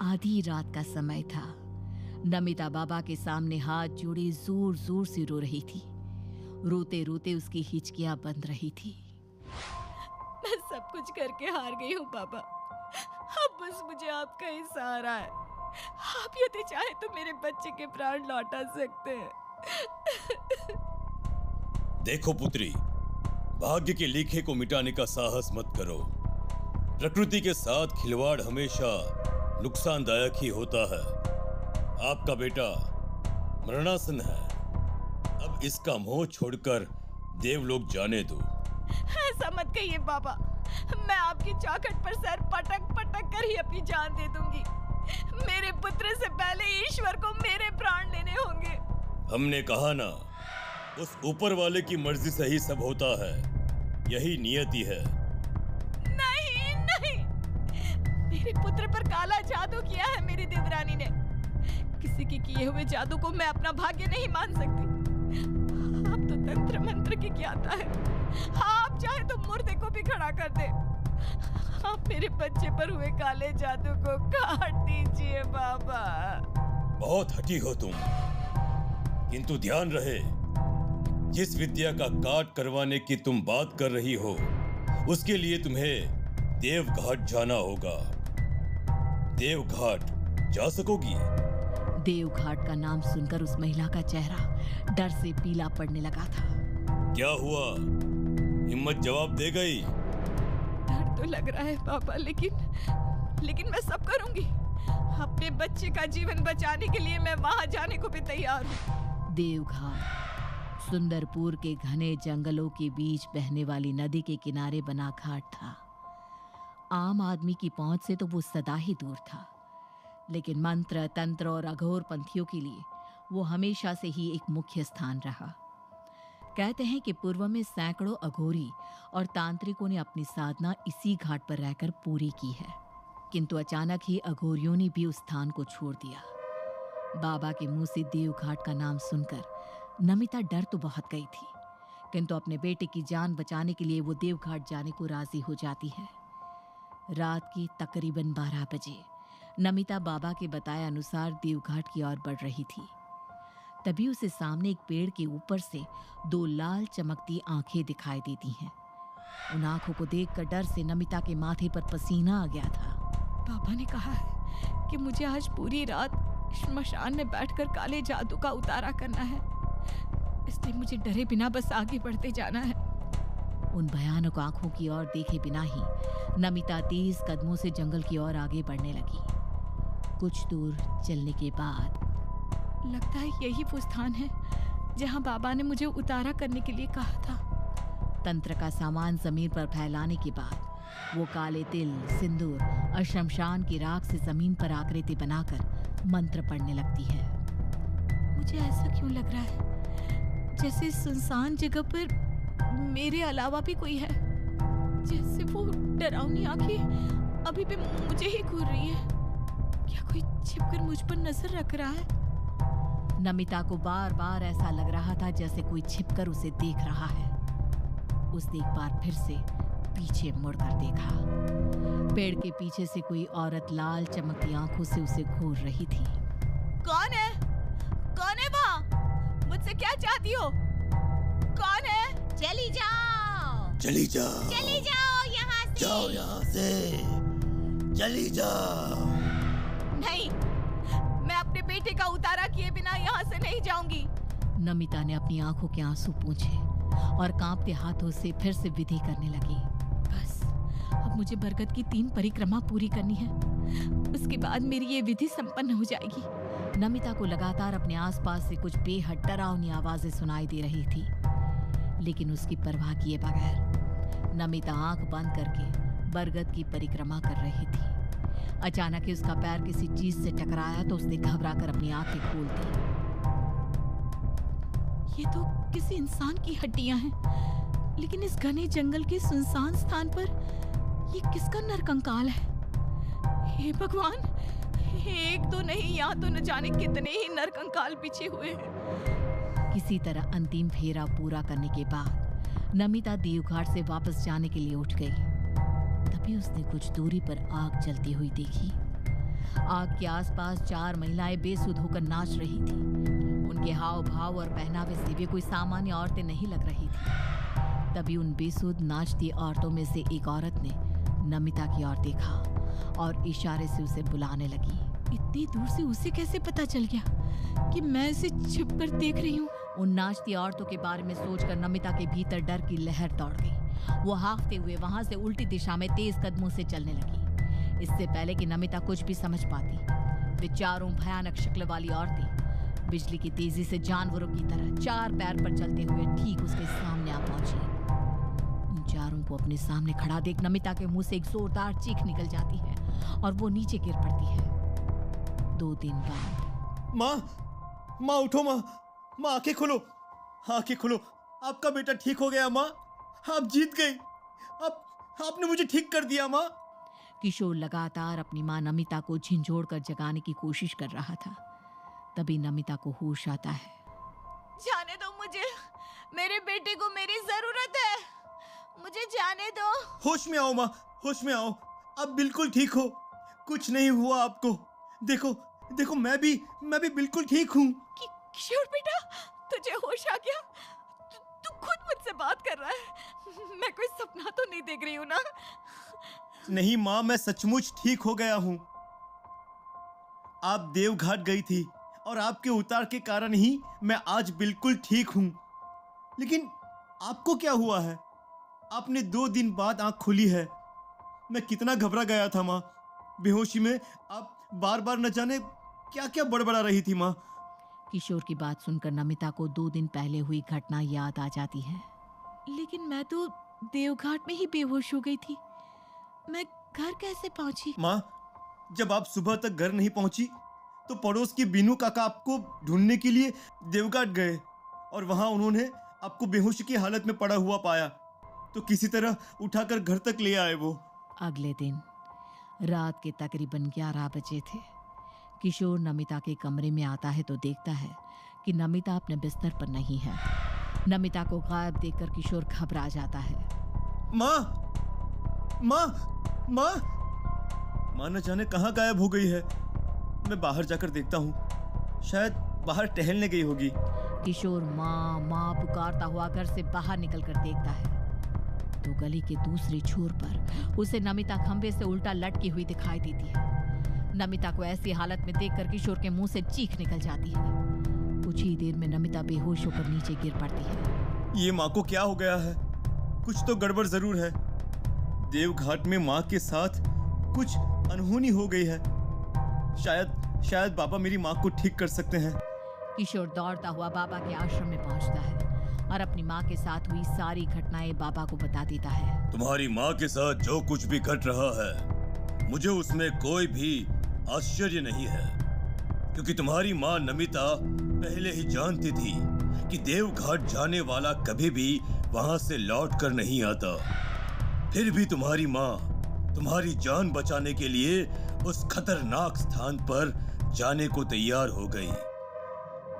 आधी रात का समय था। नमिता बाबा के सामने हाथ जोड़े जोर जोर से रो रही थी। रोते रोते उसकी हिचकियां बंद रही थी। मैं सब कुछ करके हार गई हूँ बाबा। अब बस मुझे आपका ही सहारा है। आप यदि चाहे तो मेरे बच्चे के प्राण लौटा सकते हैं। देखो पुत्री, भाग्य के लिखे को मिटाने का साहस मत करो। प्रकृति के साथ खिलवाड़ हमेशा नुकसानदायक ही होता है। आपका बेटा मरणासन है। अब इसका मोह छोड़कर देवलोक जाने दो। ऐसा मत कहिए बाबा। मैं आपकी चौखट पर सर पटक पटक कर ही अपनी जान दे दूंगी। मेरे पुत्र से पहले ईश्वर को मेरे प्राण लेने होंगे। हमने कहा ना, उस ऊपर वाले की मर्जी से ही सब होता है। यही नियति है। नहीं नहीं, मेरे पुत्र पर काला जादू किया है मेरी देवरानी ने। किसी के किए हुए जादू को मैं अपना भाग्य नहीं मान सकती। आप तो तंत्र मंत्र की ज्ञाता है। आप चाहे तो मुर्दे को भी खड़ा कर दे। आप मेरे बच्चे पर हुए काले जादू को काट दीजिए बाबा। बहुत हठी हो तुम, किंतु ध्यान रहे, जिस विद्या का काट करवाने की तुम बात कर रही हो, उसके लिए तुम्हें देवघाट जाना होगा। देवघाट जा सकोगी? देवघाट का नाम सुनकर उस महिला का चेहरा डर से पीला पड़ने लगा था। क्या हुआ? हिम्मत जवाब दे गई? डर तो लग रहा है बाबा, लेकिन मैं सब करूंगी। अपने बच्चे का जीवन बचाने के लिए मैं वहां जाने को भी तैयार हूँ। देवघाट सुंदरपुर के घने जंगलों के बीच बहने वाली नदी के किनारे बना घाट था। आम आदमी की पहुंच से तो वो सदा ही दूर था, लेकिन मंत्र तंत्र और अघोर पंथियों के लिए वो हमेशा से ही एक मुख्य स्थान रहा। कहते हैं कि पूर्व में सैकड़ों अघोरी और तांत्रिकों ने अपनी साधना इसी घाट पर रहकर पूरी की है, किंतु अचानक ही अघोरियों ने भी उस स्थान को छोड़ दिया। बाबा के मुंह से देवघाट का नाम सुनकर नमिता डर तो बहुत गई थी, किंतु अपने बेटे की जान बचाने के लिए वो देवघाट जाने को राजी हो जाती है। रात की तकरीबन 12 बजे नमिता बाबा के बताए अनुसार देवघाट की ओर बढ़ रही थी। तभी उसे सामने एक पेड़ के ऊपर से 2 लाल चमकती आंखें दिखाई देती हैं। उन आंखों को देखकर डर से नमिता के माथे पर पसीना आ गया था। बाबा ने कहा है कि मुझे आज पूरी रात श्मशान में बैठकर काले जादू का उतारा करना है, इसलिए मुझे डरे बिना बस आगे बढ़ते जाना है। उन भयानक आंखों की ओर देखे बिना ही नमिता तेज कदमों से जंगल की ओर आगे बढ़ने लगी। कुछ दूर चलने के बाद लगता है यही वो स्थान है जहां बाबा ने मुझे उतारा करने के लिए कहा था। तंत्र का सामान जमीन पर फैलाने के बाद वो काले तिल, सिंदूर और शमशान की राख से जमीन पर आकृति बनाकर मंत्र पढ़ने लगती है। मुझे ऐसा क्यों लग रहा है जैसे सुनसान जगह पर मेरे अलावा भी कोई है, जैसे वो डरावनी आंखें अभी भी मुझे ही घूर रही है। क्या कोई छिपकर मुझ पर नजर रख रहा है? नमिता को बार बार ऐसा लग रहा था जैसे कोई छिपकर उसे देख रहा है। उसने एक बार फिर से पीछे मुड़कर देखा। पेड़ के पीछे से कोई औरत लाल चमकती आंखों से उसे घूर रही थी। कौन है? कौन है वहाँ? मुझसे क्या चाहती हो? कौन है? चली जाओ, चली जाओ, चली जाओ यहाँ से, जाओ यहाँ से, चली जाओ। नहीं, मैं अपने बेटे का उतारा किए बिना यहाँ से नहीं जाऊंगी। नमिता ने अपनी आंखों के आंसू पोंछे और कांपते हाथों से फिर से विधि करने लगी। बस अब मुझे बरगद की 3 परिक्रमा पूरी करनी है, उसके बाद मेरी ये विधि संपन्न हो जाएगी। नमिता को लगातार अपने आसपास से कुछ बेहद डरावनी आवाजें सुनाई दे रही थी, लेकिन उसकी परवाह किए बगैर नमिता आंख बंद करके बरगद की परिक्रमा कर रही थी। अचानक ही उसका पैर किसी चीज से टकराया तो उसने घबराकर अपनी आंखें खोल दी। ये तो किसी इंसान की हड्डियां हैं, लेकिन इस घने जंगल के सुनसान स्थान पर ये किसका नरकंकाल है? हे भगवान, 1-2 नहीं, यहाँ तो न जाने कितने ही नरकंकाल बिछे हुए हैं। किसी तरह अंतिम फेरा पूरा करने के बाद नमिता देवघाट से वापस जाने के लिए उठ गई। तभी उसने कुछ दूरी पर आग जलती हुई देखी। आग के आसपास 4 महिलाएं बेसुध होकर नाच रही थी। उनके हाव भाव और पहनावे से वे कोई सामान्य औरतें नहीं लग रही थी। तभी उन बेसुध नाचती औरतों में से एक औरत ने नमिता की ओर देखा और इशारे से उसे बुलाने लगी। इतनी दूर से उसे कैसे पता चल गया कि मैं इसे छिपकर देख रही हूँ? उन नाचती औरतों के बारे में सोचकर नमिता के भीतर डर की लहर दौड़ गई। वो हाँफते हुए वहां से उल्टी दिशा में तेज कदमों से चलने लगी। इससे पहले कि नमिता कुछ भी समझ पाती, वे चारों भयानक शक्ल वाली औरतें बिजली की तेजी से जानवरों की तरह 4 पैर पर चलते हुए ठीक उसके सामने आ पहुंची। उन चारों को अपने सामने खड़ा देख नमिता के मुंह से एक जोरदार चीख निकल जाती है और वो नीचे गिर पड़ती है। 2 दिन बाद माँ उठो माँ, आंखें खोलो, आंखें खोलो। आपका बेटा ठीक हो गया माँ, आप जीत गई। आपने मुझे ठीक कर दिया माँ। किशोर लगातार अपनी माँ नमिता को झिंझोड़कर जगाने की कोशिश कर रहा था। तभी नमिता को होश आता है। जाने दो मुझे, मेरे बेटे को मेरी जरूरत है, मुझे जाने दो। होश में आओ माँ, होश में आओ। आप बिल्कुल ठीक हो, कुछ नहीं हुआ आपको। देखो मैं भी बिल्कुल ठीक हूँ। किशोर बेटा, तुझे होश आ गया? तू खुद मुझसे बात कर रहा है? मैं कोई सपना तो नहीं देख रही हूँ ना? नहीं माँ, मैं सचमुच ठीक हो गया हूँ। आप देवघाट गई थी और आपके उतार के कारण ही मैं आज बिल्कुल ठीक हूँ। लेकिन आपको क्या हुआ है? आपने 2 दिन बाद आंख खोली है। मैं कितना घबरा गया था माँ। बेहोशी में आप बार बार न जाने क्या क्या बड़बड़ा रही थी माँ। किशोर की बात सुनकर नमिता को 2 दिन पहले हुई घटना याद आ जाती है। लेकिन मैं तो देवघाट में ही बेहोश हो गई थी, मैं घर कैसे पहुंची? माँ, जब आप सुबह तक घर नहीं पहुंची तो पड़ोस के बीनू काका आपको ढूंढने के लिए देवघाट गए और वहां उन्होंने आपको बेहोशी की हालत में पड़ा हुआ पाया, तो किसी तरह उठाकर घर तक ले आए वो। अगले दिन रात के तकरीबन 11 बजे थे। किशोर नमिता के कमरे में आता है तो देखता है कि नमिता अपने बिस्तर पर नहीं है। नमिता को गायब देखकर किशोर घबरा जाता है। माँ न जाने कहाँ गायब हो गई है। मैं बाहर जाकर देखता हूँ, शायद बाहर टहलने गई होगी। किशोर माँ पुकारता हुआ घर से बाहर निकलकर देखता है तो गली के दूसरे छोर पर उसे नमिता खंबे से उल्टा लटकी हुई दिखाई देती है। नमिता को ऐसी हालत में देखकर किशोर के मुंह से चीख निकल जाती है। कुछ ही देर में नमिता बेहोश होकर नीचे गिर पड़ती है। ये माँ को क्या हो गया है? कुछ तो गड़बड़ जरूर है। देवघाट में माँ के साथ कुछ अनहोनी हो गई है। शायद बाबा मेरी माँ को ठीक कर सकते हैं। किशोर दौड़ता हुआ बाबा के आश्रम में पहुंचता है और अपनी माँ के साथ हुई सारी घटनाएं बाबा को बता देता है। तुम्हारी माँ के साथ जो कुछ भी घट रहा है, मुझे उसमें कोई भी आश्चर्य नहीं है, क्योंकि तुम्हारी माँ नमिता पहले ही जानती थी कि देवघाट जाने वाला कभी भी वहां से लौट कर नहीं आता। फिर भी तुम्हारी माँ तुम्हारी जान बचाने के लिए उस खतरनाक स्थान पर जाने को तैयार हो गई।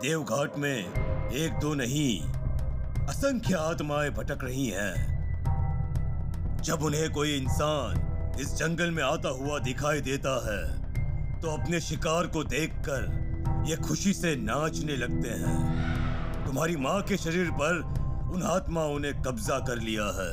देवघाट में 1-2 नहीं, असंख्य आत्माएं भटक रही हैं। जब उन्हें कोई इंसान इस जंगल में आता हुआ दिखाई देता है तो अपने शिकार को देखकर ये खुशी से नाचने लगते हैं। तुम्हारी माँ के शरीर पर उन आत्माओं ने कब्जा कर लिया है।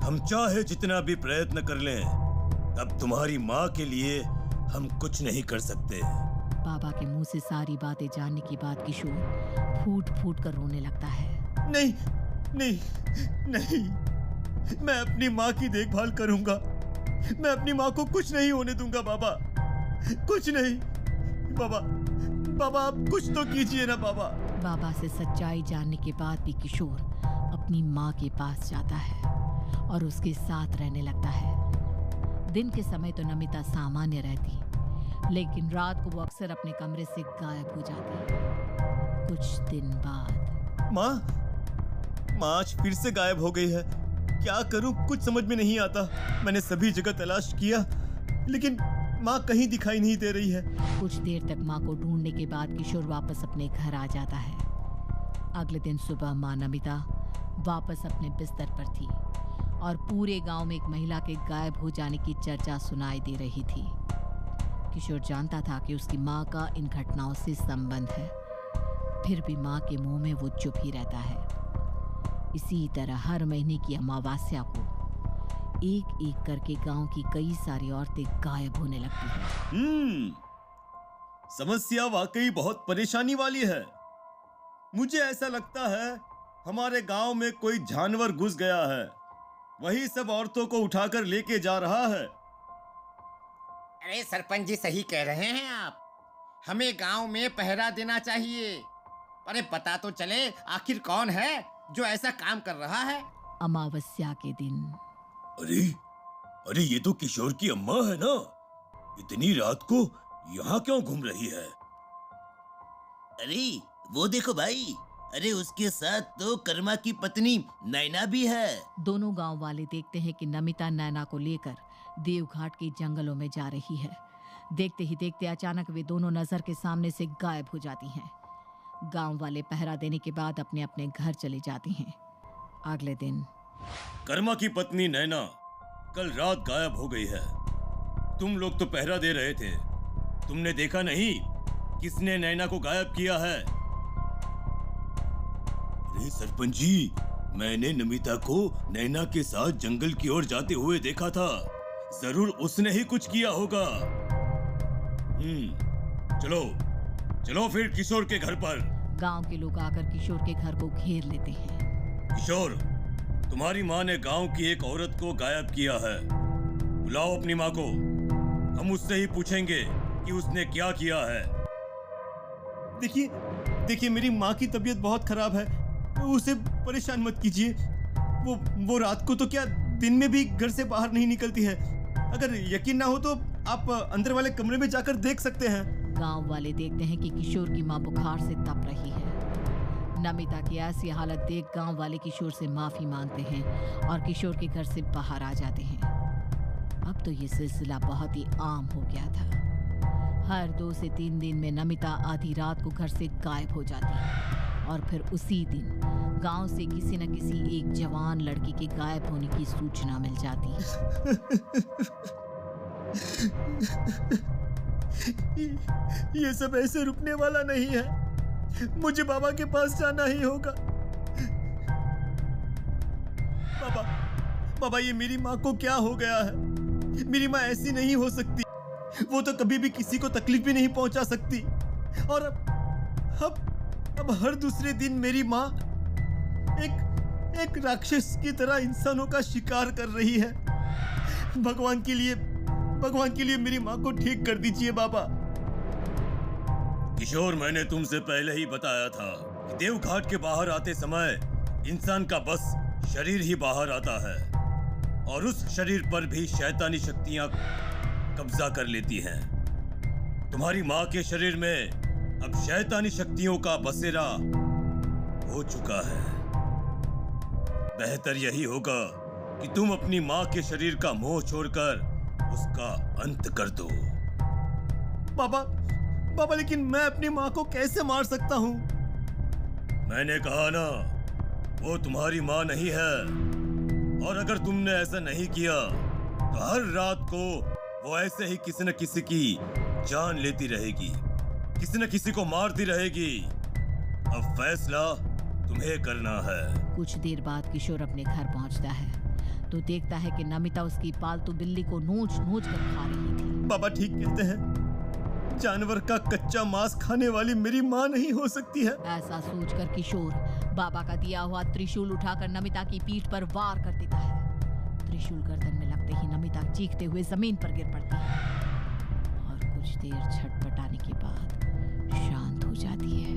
हम चाहे जितना भी प्रयत्न कर लें, अब तुम्हारी माँ के लिए हम कुछ नहीं कर सकते। बाबा के मुंह से सारी बातें जानने के बाद किशोर फूट फूट कर रोने लगता है। नहीं, मैं अपनी माँ की देखभाल करूंगा। मैं अपनी माँ को कुछ नहीं होने दूंगा बाबा, कुछ नहीं। बाबा आप कुछ तो कीजिए ना बाबा। बाबा से सच्चाई जानने के बाद भी किशोर अपनी माँ के पास जाता है और उसके साथ रहने लगता है। दिन के समय तो नमिता सामान्य रहती, लेकिन रात को वो अक्सर अपने कमरे से गायब हो जाती। कुछ दिन बाद माँ आज फिर से गायब हो गई है। क्या करूं, कुछ समझ में नहीं आता। मैंने सभी जगह तलाश किया, लेकिन माँ कहीं दिखाई नहीं दे रही है। कुछ देर तक माँ को ढूंढने के बाद किशोर वापस अपने घर आ जाता है। अगले दिन सुबह माँ नमिता वापस अपने बिस्तर पर थी और पूरे गांव में एक महिला के गायब हो जाने की चर्चा सुनाई दे रही थी। किशोर जानता था कि उसकी माँ का इन घटनाओं से संबंध है, फिर भी माँ के मुंह में वो चुप ही रहता है। इसी तरह हर महीने की अमावस्या को एक एक करके गांव की कई सारी औरतें गायब होने लगती हैं। समस्या वाकई बहुत परेशानी वाली है। मुझे ऐसा लगता है हमारे गांव में कोई जानवर घुस गया है, वही सब औरतों को उठाकर लेके जा रहा है। अरे सरपंच जी सही कह रहे हैं आप, हमें गांव में पहरा देना चाहिए। अरे पता तो चले आखिर कौन है जो ऐसा काम कर रहा है। अमावस्या के दिन अरे ये तो किशोर की अम्मा है ना, इतनी रात को यहाँ क्यों घूम रही है? अरे वो देखो भाई, अरे उसके साथ तो कर्मा की पत्नी नैना भी है। दोनों गांव वाले देखते हैं कि नमिता नैना को लेकर देवघाट के जंगलों में जा रही है। देखते ही देखते अचानक वे दोनों नजर के सामने से गायब हो जाती हैं। गांव वाले पहरा देने के बाद अपने अपने घर चले जाते हैं। अगले दिन कर्मा की पत्नी नैना कल रात गायब हो गई है। तुम लोग तो पहरा दे रहे थे, तुमने देखा नहीं किसने नैना को गायब किया है? अरे सरपंच जी, मैंने नमिता को नैना के साथ जंगल की ओर जाते हुए देखा था, जरूर उसने ही कुछ किया होगा। चलो चलो फिर किशोर के घर पर। गांव के लोग आकर किशोर के घर को घेर लेते हैं। किशोर, तुम्हारी माँ ने गांव की एक औरत को गायब किया है, बुलाओ अपनी माँ को, हम उससे ही पूछेंगे कि उसने क्या किया है। देखिए मेरी माँ की तबीयत बहुत खराब है, उसे परेशान मत कीजिए। वो रात को तो क्या दिन में भी घर से बाहर नहीं निकलती है। अगर यकीन ना हो तो आप अंदर वाले कमरे में जाकर देख सकते हैं। गांव वाले देखते हैं कि किशोर की मां बुखार से तप रही है। नमिता की ऐसी हालत देख गांव वाले किशोर से माफी मांगते हैं और किशोर के घर से बाहर आ जाते हैं। अब तो ये सिलसिला बहुत ही आम हो गया था। हर 2 से 3 दिन में नमिता आधी रात को घर से गायब हो जाती है और फिर उसी दिन गांव से किसी न किसी एक जवान लड़की के गायब होने की सूचना मिल जाती है। ये सब ऐसे रुकने वाला नहीं है, मुझे बाबा के पास जाना ही होगा। बाबा ये मेरी माँ को क्या हो गया है? मेरी माँ ऐसी नहीं हो सकती, वो तो कभी भी किसी को तकलीफ भी नहीं पहुंचा सकती। और अब हर दूसरे दिन मेरी माँ एक राक्षस की तरह इंसानों का शिकार कर रही है। भगवान के लिए मेरी माँ को ठीक कर दीजिए बाबा। किशोर, मैंने तुमसे पहले ही बताया था कि देवघाट के बाहर आते समय इंसान का बस शरीर ही बाहर आता है और उस शरीर पर भी शैतानी शक्तियां कब्जा कर लेती हैं। तुम्हारी माँ के शरीर में अब शैतानी शक्तियों का बसेरा हो चुका है। बेहतर यही होगा कि तुम अपनी माँ के शरीर का मोह छोड़कर उसका अंत कर दो। बाबा लेकिन मैं अपनी माँ को कैसे मार सकता हूँ? मैंने कहा ना, वो तुम्हारी माँ नहीं है और अगर तुमने ऐसा नहीं किया तो हर रात को वो ऐसे ही किसी न किसी की जान लेती रहेगी, किसी न किसी को मारती रहेगी। अब फैसला तुम्हें करना है। कुछ देर बाद किशोर अपने घर पहुंचता है तो देखता है कि नमिता उसकी पालतू बिल्ली को नोच नोच कर खा रही थी। बाबा ठीक कहते हैं, जानवर का कच्चा मांस खाने वाली मेरी माँ नहीं हो सकती है। ऐसा सोचकर किशोर बाबा का दिया हुआ त्रिशूल उठाकर नमिता की पीठ पर वार कर देता है। त्रिशूल गर्दन में लगते ही नमिता चीखते हुए जमीन पर गिर पड़ती है और कुछ देर छटपटाने के बाद शांत हो जाती है।